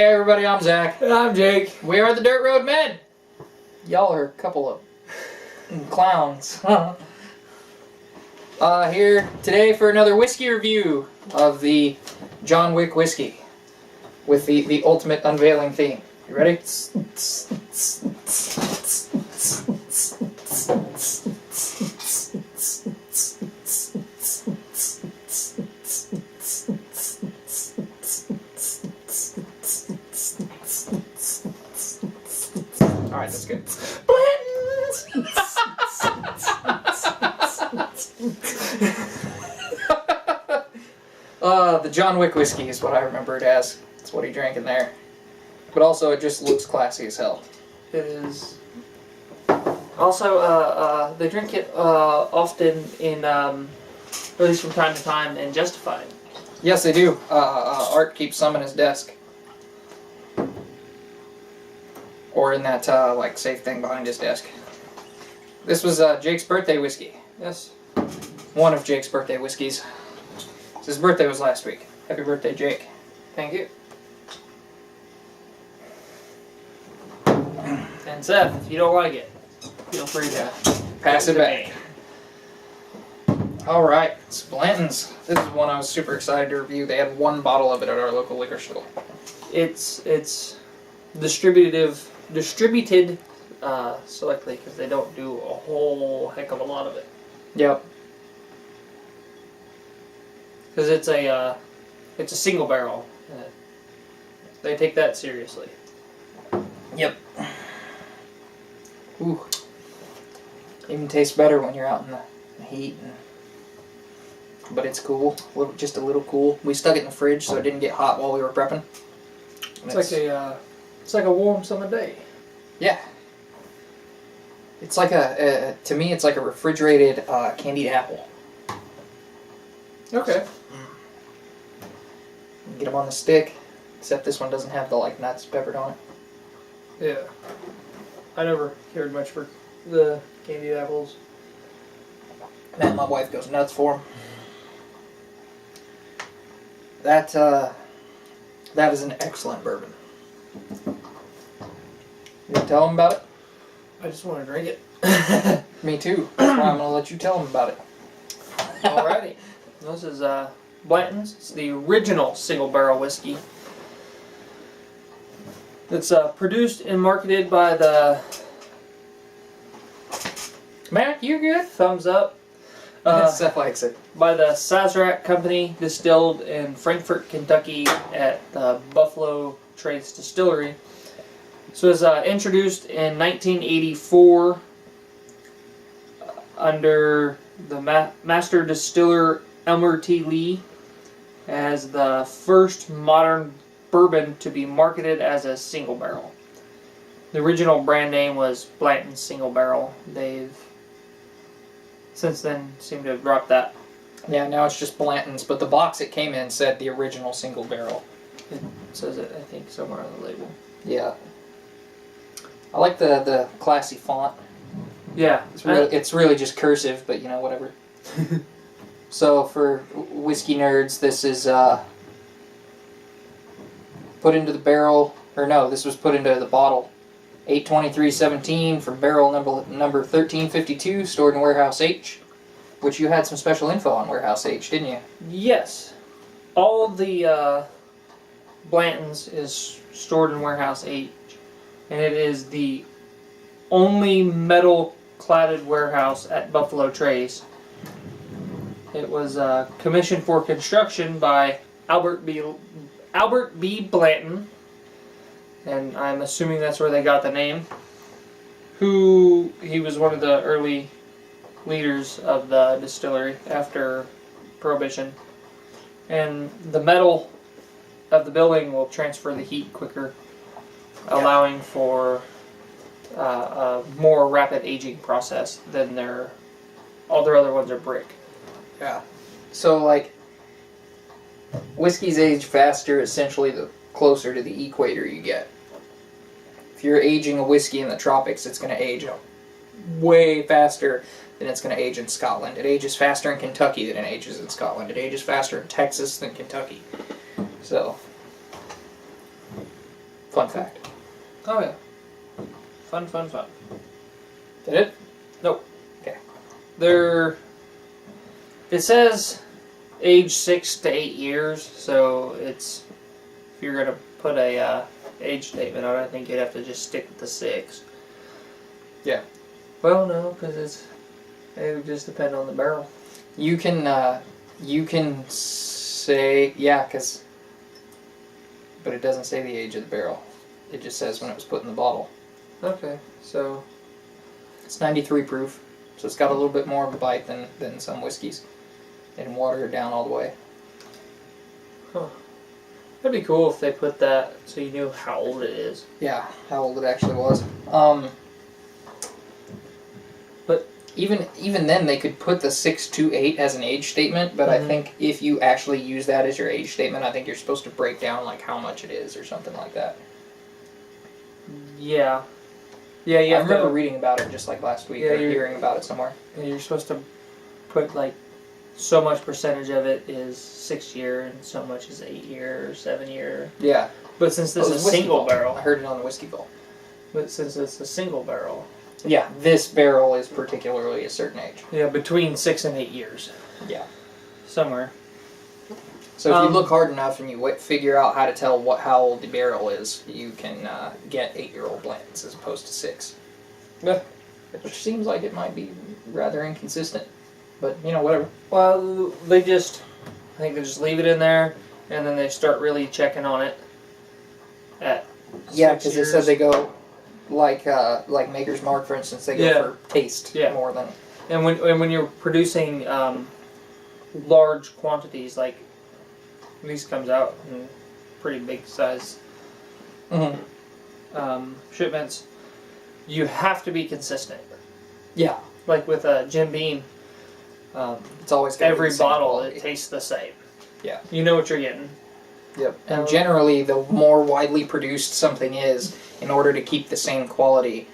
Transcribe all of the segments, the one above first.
Hey everybody, I'm Zach. And I'm Jake. We are the Dirt Road Men. Y'all are a couple of clowns. Here today for another whiskey review of the John Wick whiskey with the ultimate unveiling theme. You ready? Alright, that's good. The John Wick whiskey is what I remember it as. That's what he drank in there. But also, it just looks classy as hell. It is. Also, they drink it often in, at least from time to time, in Justified. Yes, they do. Art keeps some in his desk. Or in that, like, safe thing behind his desk. This was Jake's birthday whiskey. Yes. One of Jake's birthday whiskeys. His birthday was last week. Happy birthday, Jake. Thank you. And Seth, if you don't like it, feel free to pass it back. Alright, it's Blantons. This is one I was super excited to review. They had one bottle of it at our local liquor store. It's distributed selectly because they don't do a whole heck of a lot of it. Yep. Because it's a single barrel. They take that seriously. Yep. Ooh. Even tastes better when you're out in the heat. But it's cool. Just a little cool. We stuck it in the fridge so it didn't get hot while we were prepping. It's like a warm summer day. Yeah. It's like to me, it's like a refrigerated candied apple. Okay. Get them on the stick, except this one doesn't have the nuts peppered on it. Yeah. I never cared much for the candied apples. Man, my wife goes nuts for them. That is an excellent bourbon. You want to tell them about it? I just want to drink it. Me too. That's why I'm going to let you tell them about it. Alrighty. This is Blantons. It's the original single barrel whiskey. It's produced and marketed by the... Mac, you good? Thumbs up. Seth likes it. By the Sazerac Company, distilled in Frankfort, Kentucky at the Buffalo Trace Distillery. So it was introduced in 1984 under the master distiller Elmer T. Lee as the first modern bourbon to be marketed as a single barrel. The original brand name was Blanton Single Barrel. They've since then seemed to have dropped that. Yeah, now it's just Blantons, but the box it came in said the original single barrel. It says it, I think, somewhere on the label. Yeah. I like the classy font. Yeah. It's really just cursive, but you know, whatever. So for whiskey nerds, this is put into the barrel, or no, this was put into the bottle. 823.17 from barrel number 1352, stored in Warehouse H, which you had some special info on Warehouse H, didn't you? Yes. All of the Blantons is stored in Warehouse H, and it is the only metal-cladded warehouse at Buffalo Trace. It was commissioned for construction by Albert B. Blanton, and I'm assuming that's where they got the name. He was one of the early leaders of the distillery after Prohibition. And the metal of the building will transfer the heat quicker, allowing for a more rapid aging process than all their other ones are brick. Yeah. So, whiskey's age faster essentially the closer to the equator you get. If you're aging a whiskey in the tropics, it's going to age way faster than it's going to age in Scotland. It ages faster in Kentucky than it ages in Scotland. It ages faster in Texas than Kentucky. So, Fun fact. Oh yeah. Fun. Did it? Nope. Okay. It says age 6 to 8 years, so it's, if you're gonna put a age statement on it, I think you'd have to just stick with the 6. Yeah. Well, no, because it would just depend on the barrel. You can say, yeah, but it doesn't say the age of the barrel. It just says when it was put in the bottle. Okay, so It's 93 proof, so it's got a little bit more of a bite than some whiskeys. And water it down all the way. that'd be cool if they put that so you knew how old it is. Yeah, how old it actually was. But even then, they could put the 6 to 8 as an age statement. But I think if you actually use that as your age statement, I think you're supposed to break down like how much it is or something like that. Yeah. Yeah, yeah. I remember reading about it just like last week, or hearing about it somewhere. You're supposed to put like so much percentage of it is 6 year and so much is 8 year or 7 year. Yeah. But since this is a single barrel. I heard it on the whiskey vault. But since it's a single barrel. Yeah, this barrel is particularly a certain age. Yeah, between 6 and 8 years. Yeah. Somewhere. So if you look hard enough and you figure out how to tell how old the barrel is, you can get 8-year-old Blantons as opposed to 6. Yeah. Which seems like it might be rather inconsistent. But, whatever. Well, I think they just leave it in there, and then they start really checking on it at 6 Yeah, because it years. says they go, like Maker's Mark, for instance, they go for taste more than... And when you're producing large quantities, like these comes out in pretty big size shipments, you have to be consistent. Yeah. Like with Jim Beam, it's always every bottle it tastes the same. Yeah. You know what you're getting. Yep. And generally, the more widely produced something is, in order to keep the same quality,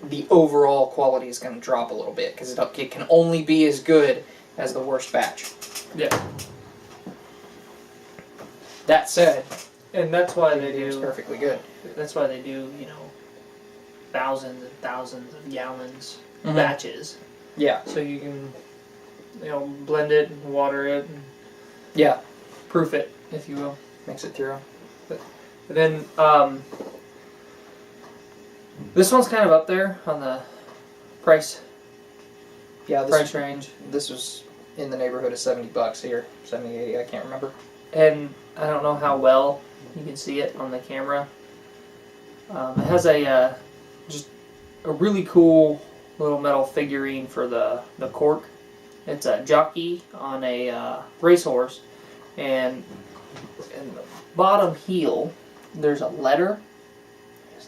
the overall quality is going to drop a little bit, because it can only be as good as the worst batch. Yeah. That said, and that's why they it's do perfectly good. That's why they do, thousands and thousands of gallons batches. Yeah. So you can, blend it and water it and proof it, if you will. Mix it through. But then this one's kind of up there on the price. Yeah, price range. This was in the neighborhood of $70 here, 70, 80, I can't remember. And I don't know how well you can see it on the camera. It has just a really cool little metal figurine for the cork. It's a jockey on a racehorse, and in the bottom heel there's a letter.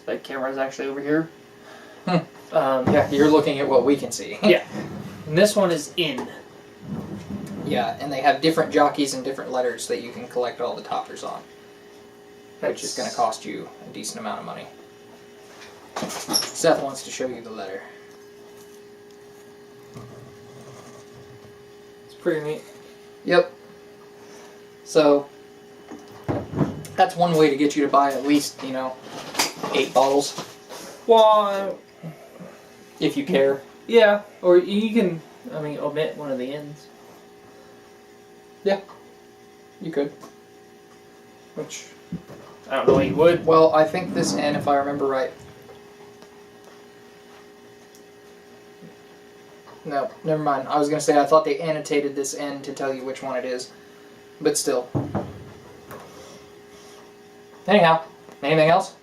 The camera's actually over here. Yeah, you're looking at what we can see. Yeah. And this one is in. Yeah, and they have different jockeys and different letters that you can collect all the toppers on. Which is going to cost you a decent amount of money. Seth wants to show you the letter. It's pretty neat. Yep. So, that's one way to get you to buy at least, 8 bottles. Well, if you care. Yeah, or you can, omit one of the ends. Yeah, you could. Which, I don't know why you would. Well, I think this end, if I remember right... No, never mind. I was going to say I thought they annotated this end to tell you which one it is. But still. Anyhow, anything else?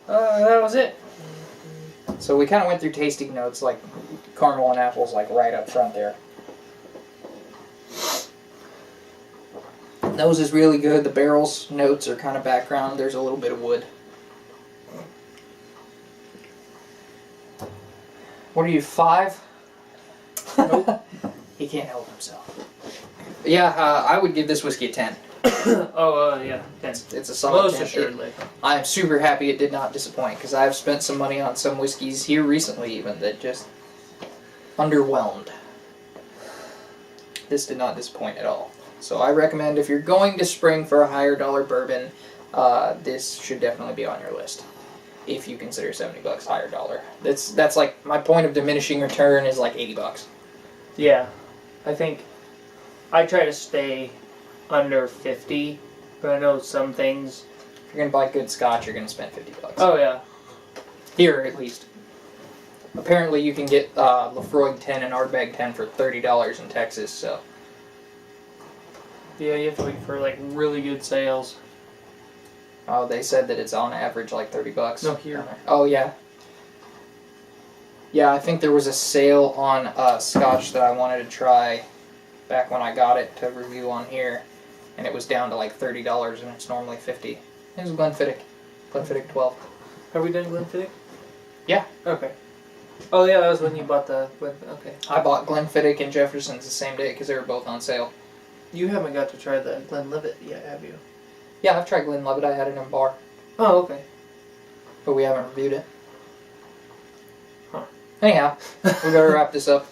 That was it. So we kind of went through tasting notes, like caramel and apples, like right up front there. Nose is really good. The barrel's notes are kind of background. There's a little bit of wood. What are you, 5? Nope. He can't help himself. Yeah, I would give this whiskey a 10. Yeah. It's a solid Most 10. assuredly. I am super happy it did not disappoint, because I've spent some money on some whiskeys here recently even that just underwhelmed. This did not disappoint at all. So I recommend if you're going to spring for a higher dollar bourbon, this should definitely be on your list. If you consider $70 higher dollar. That's like, my point of diminishing return is like $80. Yeah. I think I try to stay under 50, but I know some things. If you're gonna buy good scotch, you're gonna spend $50. Oh yeah. Here, at least. Apparently, you can get Lafroig 10 and Ardbeg 10 for $30 in Texas. So. Yeah, you have to wait for like really good sales. Oh, they said that it's on average like $30. No, here. Oh yeah. Yeah, I think there was a sale on scotch that I wanted to try back when I got it to review on here, and it was down to like $30, and it's normally $50. It was Glenfiddich. Glenfiddich 12. Have we done Glenfiddich? Yeah. Okay. Oh yeah, that was when you bought the. Okay. I bought Glenfiddich and Jefferson's the same day because they were both on sale. You haven't got to try the Glenlivet yet, have you? Yeah, I've tried Glenlivet. I had it in a bar. Oh, okay. But we haven't reviewed it. Huh. Anyhow, we gotta wrap this up.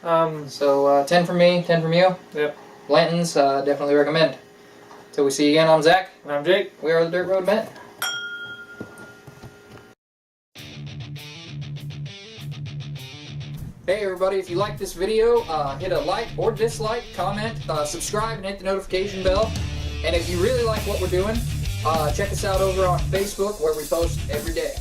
So, 10 from me, 10 from you. Yep. Blantons, definitely recommend. Till we see you again, I'm Zach. And I'm Jake. We are the Dirt Road Men. Hey everybody, if you like this video, hit a like or dislike, comment, subscribe, and hit the notification bell. And if you really like what we're doing, check us out over on Facebook where we post every day.